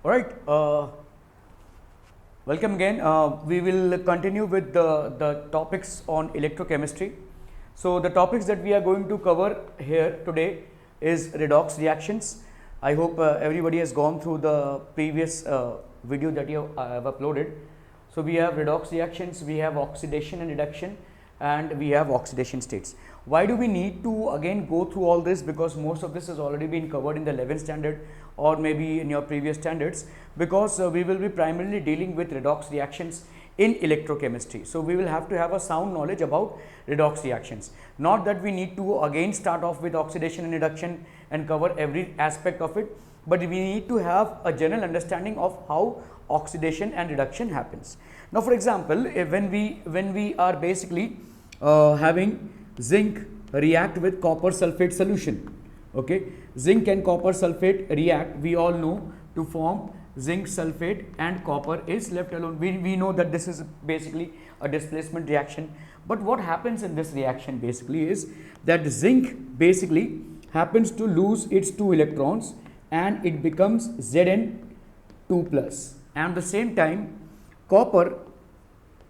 All right. Welcome again. We will continue with the topics on electrochemistry. So the topics that we are going to cover here today is redox reactions. I hope everybody has gone through the previous video that you have uploaded. So we have redox reactions, we have oxidation and reduction, and we have oxidation states. Why do we need to again go through all this? Because most of this has already been covered in the 11th standard or maybe in your previous standards, because we will be primarily dealing with redox reactions in electrochemistry. So we will have to have a sound knowledge about redox reactions. Not that we need to again start off with oxidation and reduction and cover every aspect of it, but we need to have a general understanding of how oxidation and reduction happens. Now for example, when we are basically having zinc react with copper sulfate solution, okay, zinc and copper sulfate react, we all know, to form zinc sulfate and copper is left alone. We know that this is basically a displacement reaction, but what happens in this reaction basically is that zinc basically happens to lose its 2 electrons and it becomes Zn2 plus, and at the same time copper,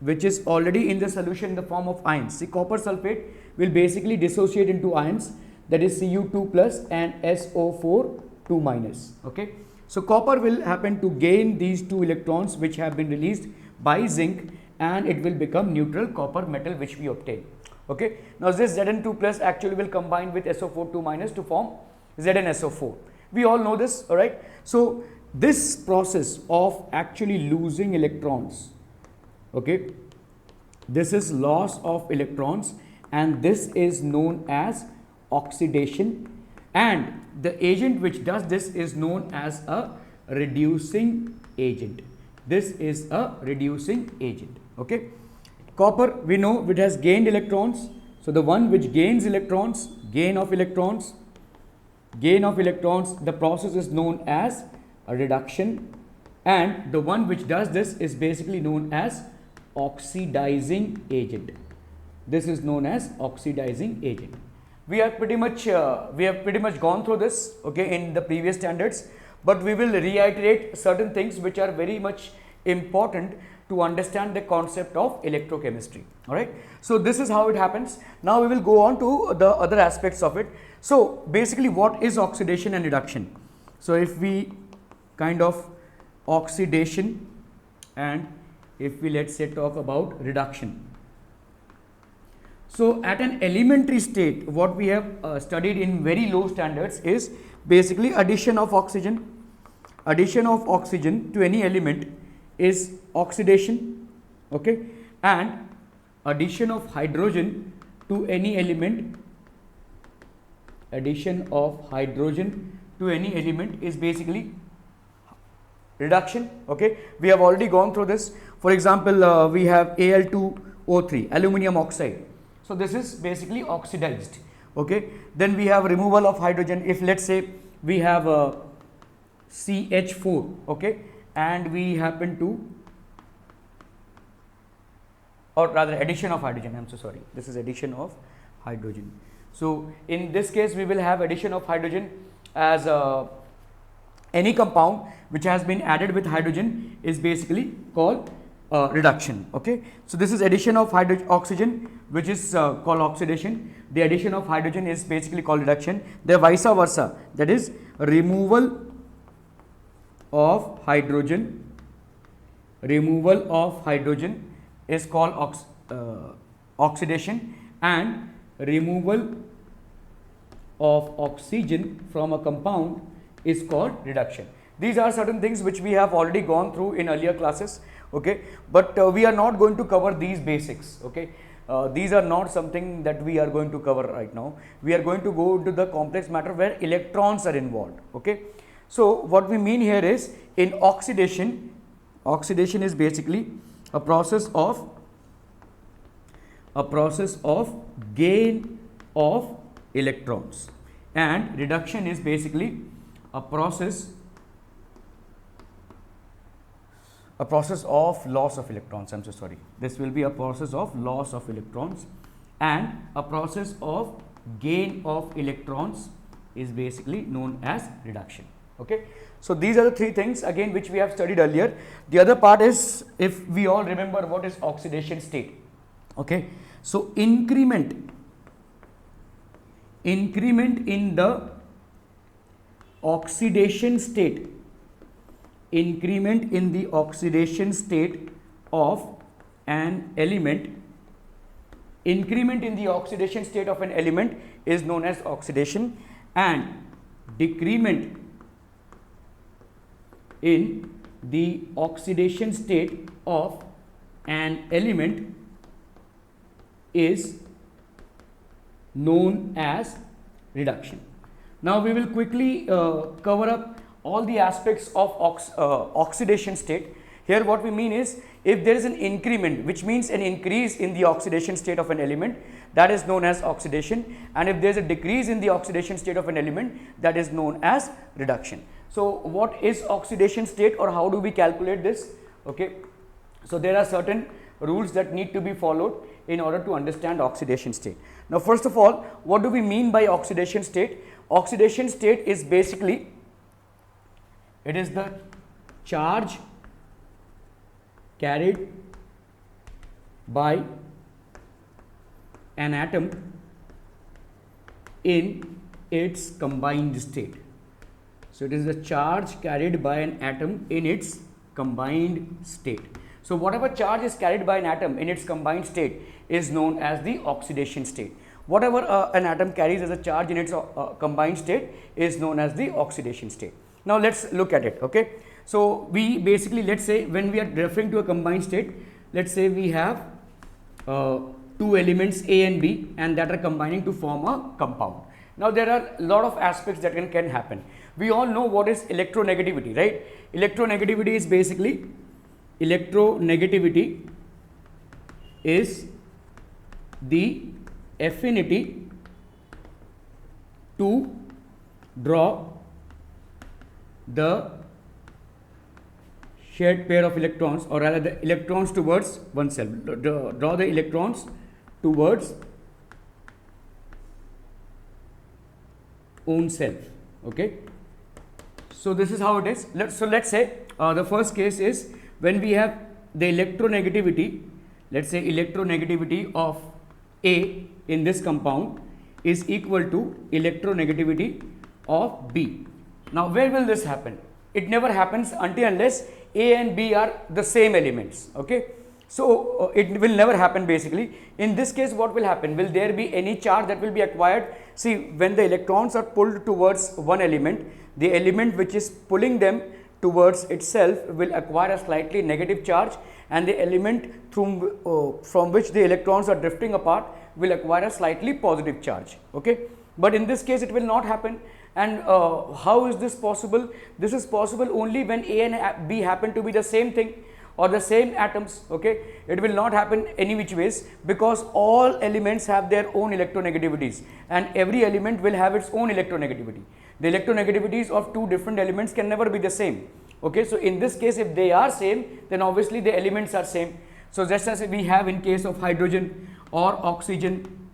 which is already in the solution in the form of ions. See, copper sulfate will basically dissociate into ions, that is Cu2 plus and SO4 2 minus. Okay, so copper will happen to gain these 2 electrons which have been released by zinc, and it will become neutral copper metal which we obtain. Okay, now this Zn2 plus actually will combine with SO4 2 minus to form ZnSO4. We all know this, all right. So this process of actually losing electrons, okay, this is loss of electrons, and this is known as oxidation, and the agent which does this is known as a reducing agent. This is a reducing agent. Okay, copper, we know it has gained electrons, so the one which gains electrons, gain of electrons, the process is known as a reduction, and the one which does this is basically known as oxidizing agent. This is known as oxidizing agent. We have pretty much gone through this, okay, in the previous standards, but we will reiterate certain things which are very much important to understand the concept of electrochemistry. All right, so this is how it happens. Now we will go on to the other aspects of it. So basically, what is oxidation and reduction? So if we kind of oxidation, and if we, let's say, talk about reduction. So at an elementary state, what we have studied in very low standards is basically addition of oxygen. Addition of oxygen to any element is oxidation, okay, and addition of hydrogen to any element, is basically reduction. Okay, we have already gone through this. For example, we have Al2O3, aluminum oxide. So this is basically oxidized. Okay, then we have removal of hydrogen. If let's say we have CH4, okay, and we happen to, or rather addition of hydrogen, I'm so sorry, this is addition of hydrogen. So in this case we will have addition of hydrogen as any compound which has been added with hydrogen is basically called reduction. Okay, so this is addition of oxygen, which is called oxidation. The addition of hydrogen is basically called reduction. The vice versa, that is removal of hydrogen is called oxidation, and removal of oxygen from a compound is called reduction. These are certain things which we have already gone through in earlier classes, okay, but we are not going to cover these basics. Okay, these are not something that we are going to cover right now. We are going to go into the complex matter where electrons are involved. Okay, so what we mean here is, in oxidation is basically a process of gain of electrons, and reduction is basically a process of loss of electrons. I'm so sorry, this will be a process of loss of electrons, and a process of gain of electrons is basically known as reduction. Okay, so these are the three things again which we have studied earlier. The other part is, if we all remember, what is oxidation state. Okay, so increment in the oxidation state, increment in the oxidation state of an element, increment in the oxidation state of an element is known as oxidation, and decrement in the oxidation state of an element is known as reduction. Now we will quickly cover up all the aspects of oxidation state. Here what we mean is, if there is an increment, which means an increase in the oxidation state of an element, that is known as oxidation, and if there is a decrease in the oxidation state of an element, that is known as reduction. So what is oxidation state, or how do we calculate this? Okay, so there are certain rules that need to be followed in order to understand oxidation state. Now first of all, what do we mean by oxidation state? Oxidation state is basically, it is the charge carried by an atom in its combined state. So it is the charge carried by an atom in its combined state. So whatever charge is carried by an atom in its combined state is known as the oxidation state. Whatever an atom carries as a charge in its combined state is known as the oxidation state. Now let's look at it. Okay, so we basically, let's say when we are referring to a combined state, let's say we have two elements A and B, and that are combining to form a compound. Now there are a lot of aspects that can happen. We all know what is electronegativity, right? Electronegativity is basically, electronegativity is the affinity to draw the shared pair of electrons, or rather the electrons towards oneself, draw the electrons towards own self. Okay, so this is how it is. Let's say the first case is when we have the electronegativity, let's say electronegativity of A in this compound is equal to electronegativity of B. Now where will this happen? It never happens until unless A and B are the same elements. Okay, so it will never happen basically. In this case, what will happen? Will there be any charge that will be acquired? See, when the electrons are pulled towards one element, the element which is pulling them towards itself will acquire a slightly negative charge, and the element from which the electrons are drifting apart will acquire a slightly positive charge. Okay, but in this case it will not happen. And how is this possible? This is possible only when A and B happen to be the same thing or the same atoms. Okay, it will not happen any which ways, because all elements have their own electronegativities, and every element will have its own electronegativity. The electronegativities of two different elements can never be the same. Okay, so in this case, if they are same, then obviously the elements are same. So just as we have in case of hydrogen or oxygen,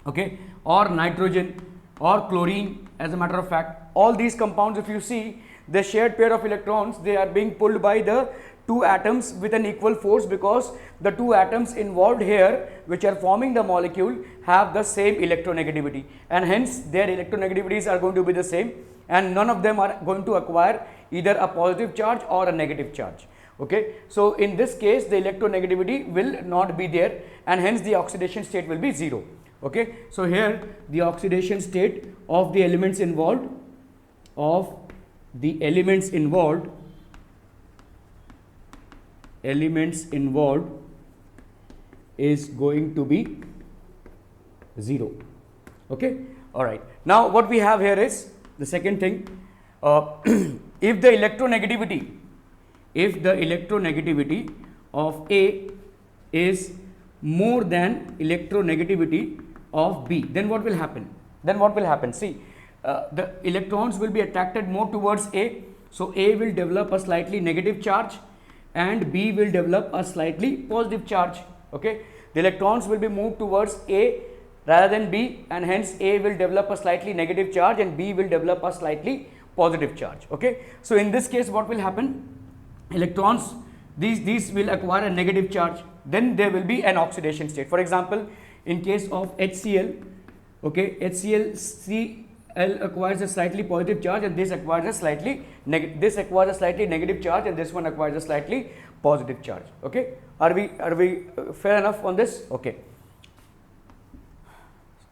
okay, or nitrogen or chlorine, as a matter of fact, all these compounds, if you see the shared pair of electrons, they are being pulled by the two atoms with an equal force, because the two atoms involved here which are forming the molecule have the same electronegativity, and hence their electronegativities are going to be the same, and none of them are going to acquire either a positive charge or a negative charge. Okay, so in this case the electronegativity will not be there, and hence the oxidation state will be 0. Okay, so here the oxidation state of the elements involved is going to be 0. Okay, all right. Now what we have here is the second thing. If the electronegativity of A is more than electronegativity of B, then what will happen? See, the electrons will be attracted more towards A, so A will develop a slightly negative charge and B will develop a slightly positive charge. Okay, the electrons will be moved towards A rather than B, and hence A will develop a slightly negative charge and B will develop a slightly positive charge. Okay, so in this case what will happen? Electrons, these will acquire a negative charge, then there will be an oxidation state. For example, in case of HCl, okay, HCl acquires a slightly positive charge, and this acquires a slightly negative charge, and this one acquires a slightly positive charge. Okay, are we fair enough on this? Okay.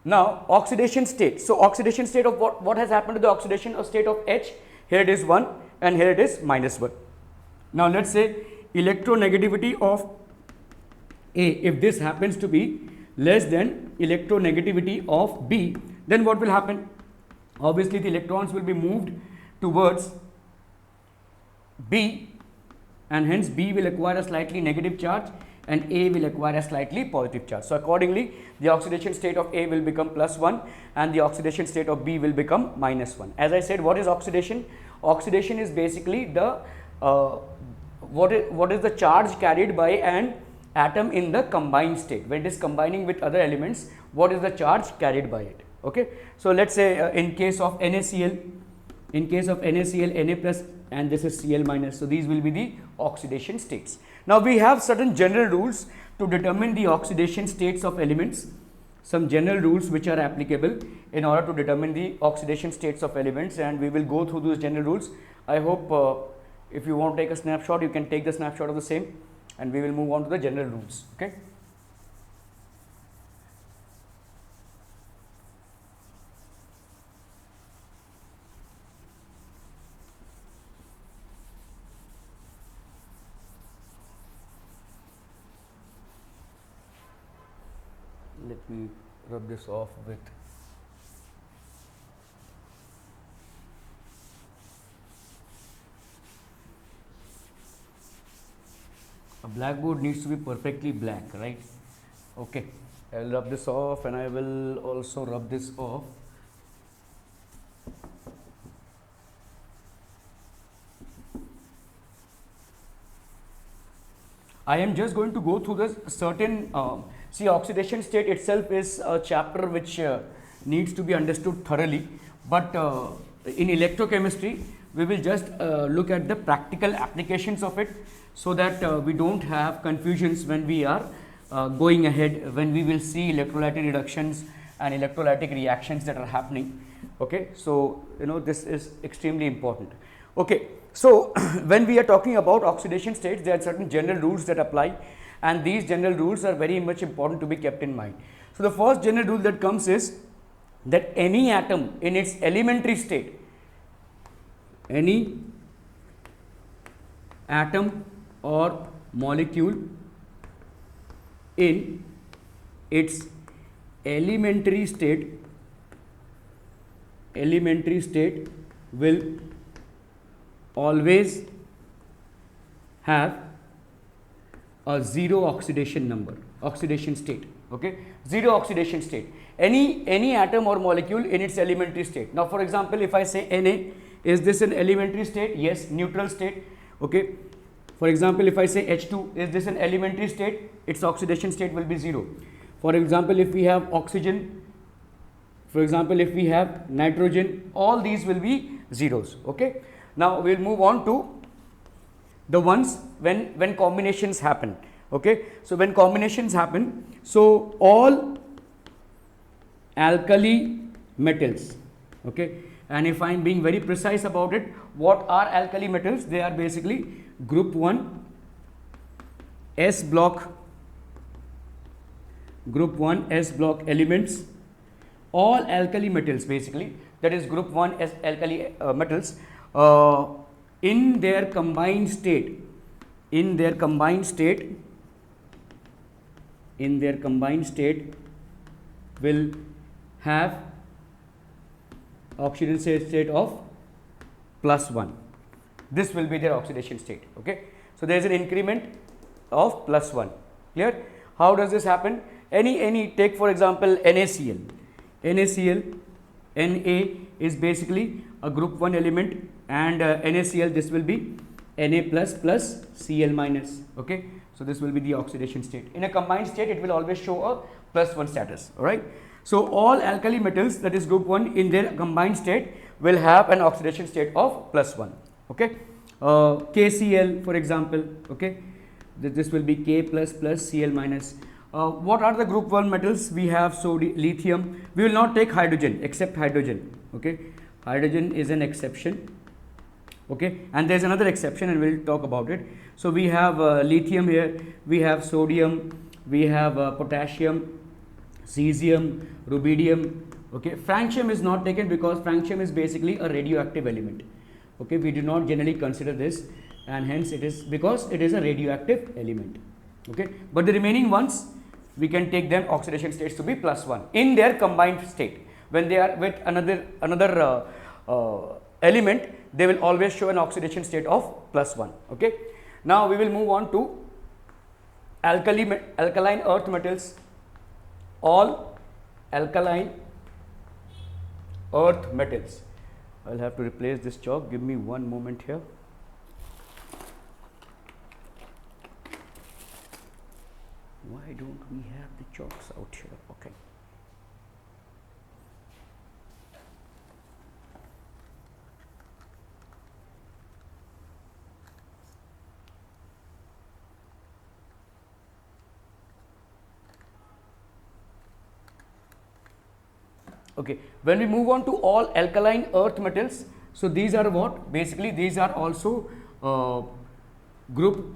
Now oxidation state. So oxidation state of what has happened to the oxidation state of H? Here it is 1 and here it is -1. Now let's say electronegativity of A, if this happens to be less than electronegativity of B, then what will happen? Obviously the electrons will be moved towards B, and hence B will acquire a slightly negative charge and A will acquire a slightly positive charge. So accordingly the oxidation state of A will become +1 and the oxidation state of B will become -1. As I said, what is oxidation? Oxidation is basically the what is the charge carried by an atom in the combined state. When it is combining with other elements, what is the charge carried by it? Okay, so let's say in case of NaCl, Na plus and this is Cl minus, so these will be the oxidation states. Now we have certain general rules to determine the oxidation states of elements, some general rules which are applicable in order to determine the oxidation states of elements, and we will go through those general rules. I hope if you want to take a snapshot, you can take the snapshot of the same, and we will move on to the general rules. Okay. Let me rub this off with a blackboard needs to be perfectly black, right? Okay, I will rub this off and I will also rub this off. I am just going to go through this certain see, oxidation state itself is a chapter which needs to be understood thoroughly, but in electrochemistry we will just look at the practical applications of it, so that we don't have confusions when we are going ahead, when we will see electrolytic reductions and electrolytic reactions that are happening. Okay, so this is extremely important. Okay, so when we are talking about oxidation states, there are certain general rules that apply, and these general rules are very much important to be kept in mind. So the first general rule that comes is that any atom in its elementary state, any atom or molecule in its elementary state will always have a zero oxidation state. Okay, zero oxidation state. Any atom or molecule in its elementary state. Now, for example, if I say Na, is this an elementary state? Yes, neutral state. Okay. For example, if I say H2, is this an elementary state? Its oxidation state will be 0. For example, if we have oxygen, for example, if we have nitrogen, all these will be zeros. Okay. Now we will move on to the ones when combinations happen. Okay, so when combinations happen, so all alkali metals, okay, and if I am being very precise about it, what are alkali metals? They are basically group 1 S block elements. All alkali metals, basically, that is group 1 S alkali metals, in their combined state will have oxidation state of +1. This will be their oxidation state. Okay, so there is an increment of +1. Clear? How does this happen? Any take for example NaCl. Na is basically a group 1 element, and NaCl, this will be Na plus Cl minus. Okay, so this will be the oxidation state. In a combined state, it will always show a +1 status. All right. So all alkali metals, that is group 1, in their combined state will have an oxidation state of +1. Okay, KCl for example. Okay, this will be K plus Cl minus. What are the group 1 metals? We have sodium, lithium. We will not take hydrogen except hydrogen. Okay, hydrogen is an exception. Okay, and there is another exception and we will talk about it. So we have lithium here, we have sodium, we have potassium, cesium, rubidium. Okay, francium is not taken because francium is basically a radioactive element. Okay, we do not generally consider this, and hence it is because it is a radioactive element. Okay, but the remaining ones we can take them oxidation states to be +1 in their combined state. When they are with another element, they will always show an oxidation state of +1. Okay, now we will move on to alkaline earth metals. All alkaline earth metals. I'll have to replace this chalk. Give me one moment here. Why don't we have the chalks out here? Okay. Okay, when we move on to all alkaline earth metals, so these are what? Basically, these are also group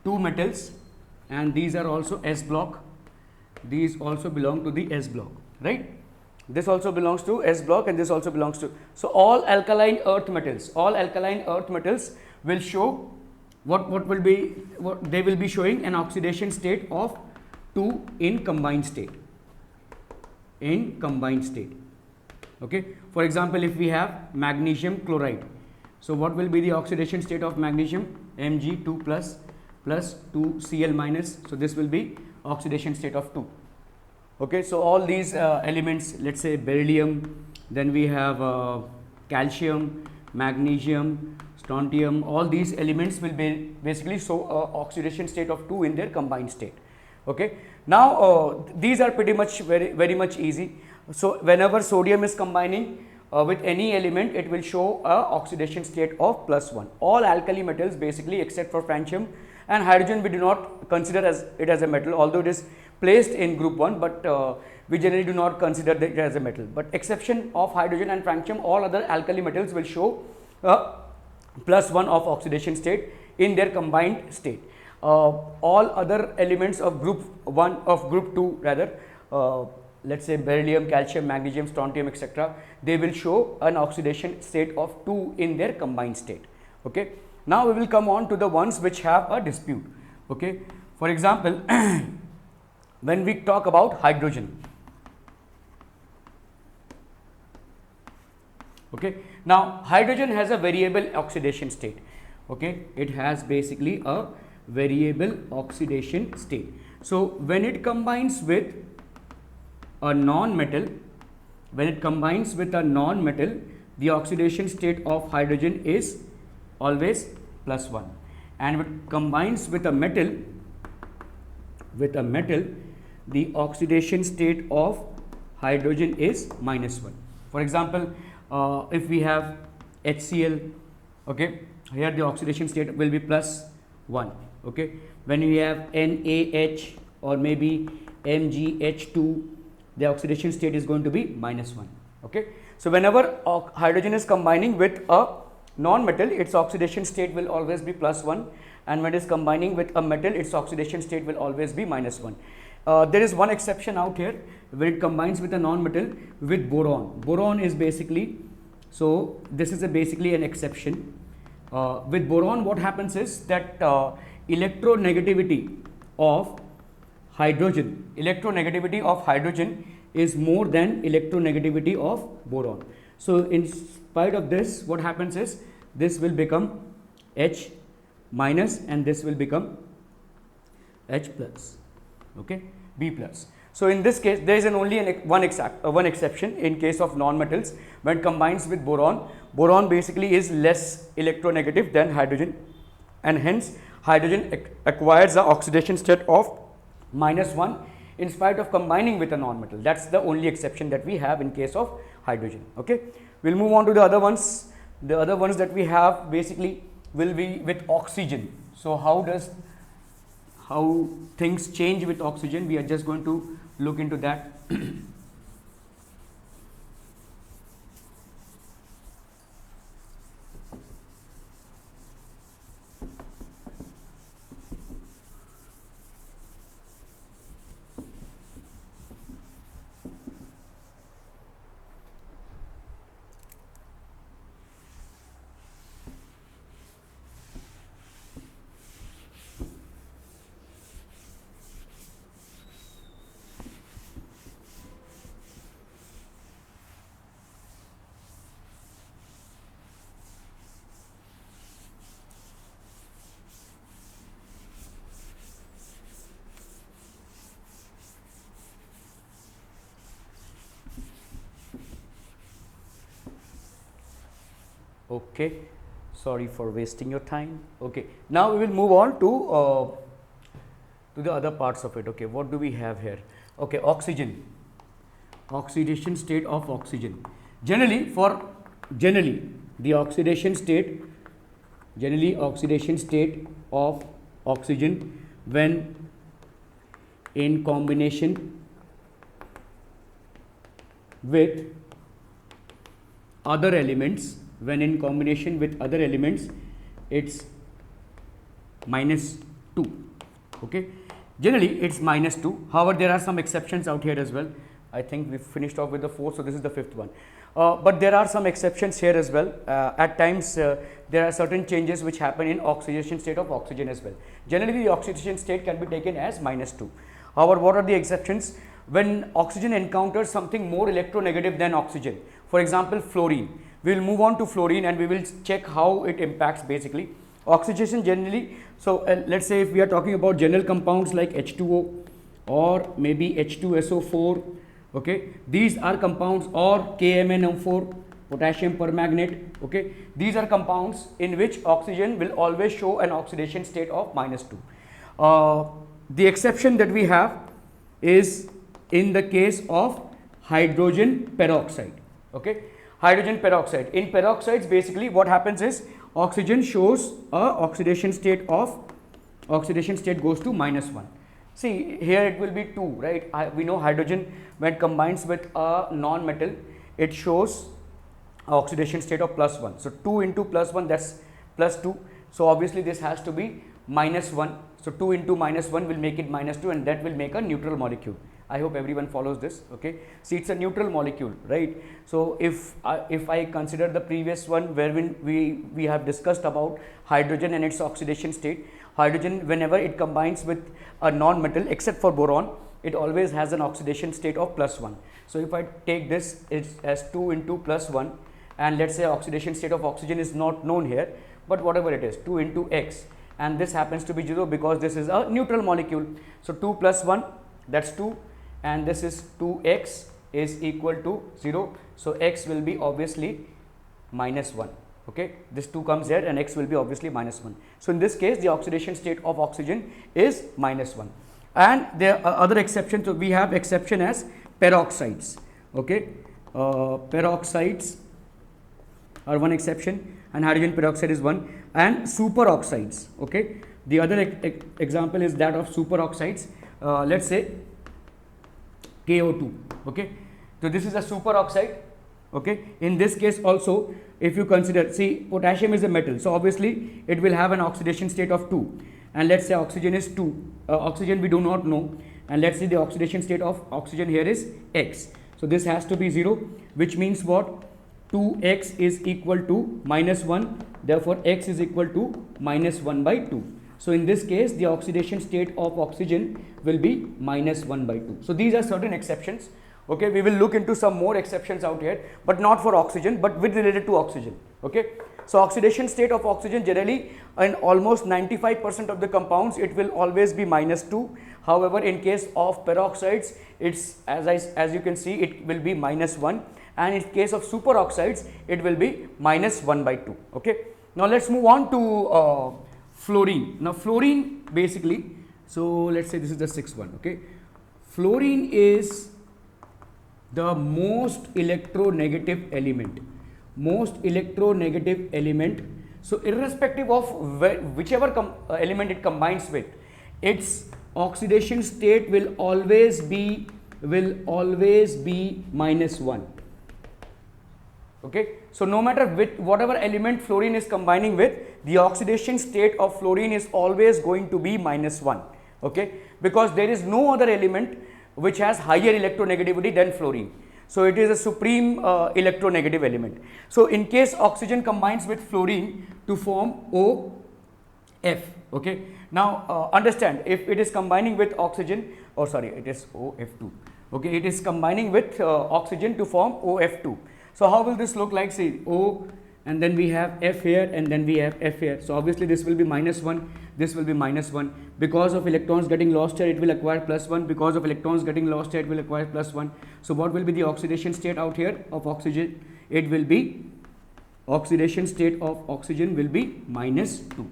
2 metals, and these are also S block. These also belong to the S block, right? This also belongs to S block, and this also belongs to. So all alkaline earth metals will show what they will be showing an oxidation state of 2 in combined state. Okay, for example, if we have magnesium chloride, so what will be the oxidation state of magnesium? Mg2 plus 2Cl minus. So this will be oxidation state of 2. Okay, so all these elements, let's say beryllium, then we have calcium, magnesium, strontium, all these elements will be basically show oxidation state of 2 in their combined state. Okay, now these are pretty much very much easy. So whenever sodium is combining with any element, it will show a oxidation state of +1. All alkali metals basically, except for francium and hydrogen, we do not consider it as a metal, although it is placed in group 1, but we generally do not consider it as a metal. But exception of hydrogen and francium, all other alkali metals will show +1 of oxidation state in their combined state. All other elements of group 2 rather, let's say beryllium, calcium, magnesium, strontium, etc., they will show an oxidation state of 2 in their combined state. Okay, now we will come on to the ones which have a dispute. Okay, for example, when we talk about hydrogen. Okay, now hydrogen has a variable oxidation state. Okay, it has basically a variable oxidation state. So when it combines with a non-metal, the oxidation state of hydrogen is always +1, and when it combines with a metal, the oxidation state of hydrogen is -1. For example, if we have HCl, okay, here the oxidation state will be +1. Okay, when we have NaH or maybe MgH2, the oxidation state is going to be -1. Okay, so whenever hydrogen is combining with a non-metal, its oxidation state will always be +1, and when it is combining with a metal, its oxidation state will always be -1. There is one exception out here when it combines with a non-metal with boron. Boron is basically, so this is basically an exception. With boron, what happens is that electronegativity of hydrogen is more than electronegativity of boron. So in spite of this, what happens is this will become H minus and this will become H plus, okay, B plus. So in this case, there is only one exception in case of non-metals. When it combines with boron, boron basically is less electronegative than hydrogen, and hence hydrogen acquires the oxidation state of -1 in spite of combining with a non-metal. That's the only exception that we have in case of hydrogen. Okay, we'll move on to the other ones. The other ones that we have basically will be with oxygen. So how things change with oxygen, we are just going to look into that. Okay, sorry for wasting your time. Okay, now we will move on to the other parts of it. Okay, what do we have here? Okay, oxygen, oxidation state of oxygen. Generally the oxidation state of oxygen when in combination with other elements, it's -2. Okay, generally it's -2. However, there are some exceptions out here as well. I think we finished off with the 4th, so this is the 5th one. But there are some exceptions here as well. At times there are certain changes which happen in oxidation state of oxygen as well. Generally the oxidation state can be taken as -2. However, what are the exceptions? When oxygen encounters something more electronegative than oxygen, for example fluorine. We will move on to fluorine and we will check how it impacts basically oxidation generally. So let's say if we are talking about general compounds like H2O or maybe H2SO4, okay, these are compounds, or KMnO4, potassium permanganate. Okay, these are compounds in which oxygen will always show an oxidation state of -2. The exception that we have is in the case of hydrogen peroxide. Okay, hydrogen peroxide. In peroxides, basically what happens is oxygen shows a oxidation state goes to -1. See, here it will be 2, right? We know hydrogen, when it combines with a non-metal, it shows oxidation state of +1. So 2 into +1, that's +2. So obviously this has to be -1. So 2 into -1 will make it -2, and that will make a neutral molecule. I hope everyone follows this. Okay, see, it's a neutral molecule, right? So if I consider the previous one wherein we have discussed about hydrogen and its oxidation state, hydrogen, whenever it combines with a non-metal except for boron, it always has an oxidation state of +1. So if I take this, it's as 2 into +1, and let's say oxidation state of oxygen is not known here, but whatever it is, 2 into X, and this happens to be 0 because this is a neutral molecule. So 2 plus 1, that's 2, and this is 2x is equal to 0. So x will be obviously -1. Okay, this 2 comes here and x will be obviously -1. So in this case the oxidation state of oxygen is -1. And there are other exceptions. So we have exception as peroxides. Okay, peroxides are one exception, and hydrogen peroxide is one, and superoxides. Okay, the other example is that of superoxides. Let's say KO2. Okay, so this is a superoxide. Okay, in this case also, if you consider, see, potassium is a metal, so obviously it will have an oxidation state of 2, and let's say oxygen is 2, oxygen we do not know, and let's say the oxidation state of oxygen here is X. So this has to be 0, which means what? 2x is equal to -1, therefore x is equal to -1/2. So in this case the oxidation state of oxygen will be -1/2. So these are certain exceptions. Okay, we will look into some more exceptions out here, but not for oxygen, but with related to oxygen. Okay, so oxidation state of oxygen generally in almost 95% of the compounds it will always be -2. However, in case of peroxides, it's as you can see, it will be -1, and in case of superoxides it will be -1/2. Okay, now let's move on to fluorine. Now fluorine basically, so let's say this is the 6th one. Okay, fluorine is the most electronegative element. So irrespective of whichever element it combines with, its oxidation state will always be -1. Okay, so no matter with whatever element fluorine is combining with, the oxidation state of fluorine is always going to be -1. Okay, because there is no other element which has higher electronegativity than fluorine. So it is a supreme electronegative element. So in case oxygen combines with fluorine to form OF. Okay, now understand, if it is combining with oxygen, or sorry, it is OF2. Okay, it is combining with oxygen to form OF2. So how will this look like? See, O, and then we have F here, and then we have F here. So obviously this will be -1, this will be -1. Because of electrons getting lost here, it will acquire +1. Because of electrons getting lost here, it will acquire +1. So what will be the oxidation state out here of oxygen? It will be, oxidation state of oxygen will be -2.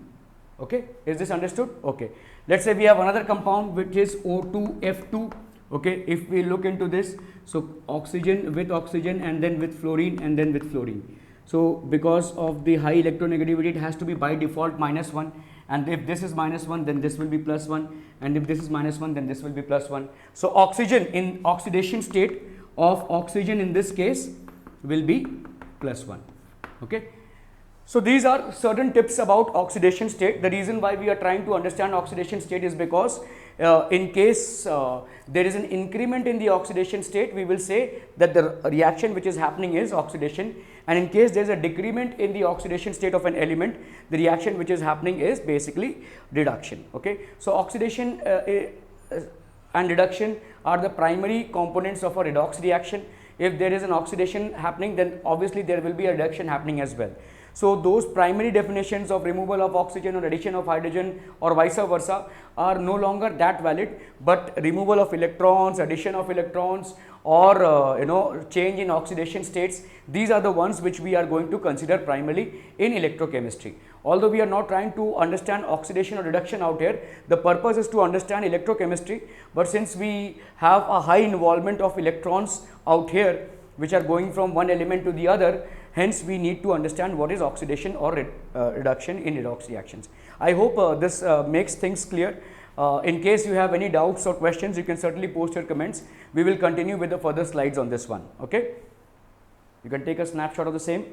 Okay, is this understood? Okay, let's say we have another compound which is O2F2. Okay, if we look into this, so oxygen with oxygen, and then with fluorine, and then with fluorine. So because of the high electronegativity, it has to be by default -1, and if this is -1, then this will be +1, and if this is -1, then this will be +1. So oxygen in oxidation state of oxygen in this case will be +1. Okay, so these are certain tips about oxidation state. The reason why we are trying to understand oxidation state is because in case there is an increment in the oxidation state, we will say that the reaction which is happening is oxidation, and in case there is a decrement in the oxidation state of an element, the reaction which is happening is basically reduction. Okay, so oxidation and reduction are the primary components of a redox reaction. If there is an oxidation happening, then obviously there will be a reduction happening as well. So those primary definitions of removal of oxygen or addition of hydrogen or vice versa are no longer that valid, but removal of electrons, addition of electrons, or change in oxidation states, these are the ones which we are going to consider primarily in electrochemistry. Although we are not trying to understand oxidation or reduction out here, the purpose is to understand electrochemistry, but since we have a high involvement of electrons out here which are going from one element to the other, hence we need to understand what is oxidation or reduction in redox reactions. I hope this makes things clear. In case you have any doubts or questions, you can certainly post your comments. We will continue with the further slides on this one. Okay, you can take a snapshot of the same.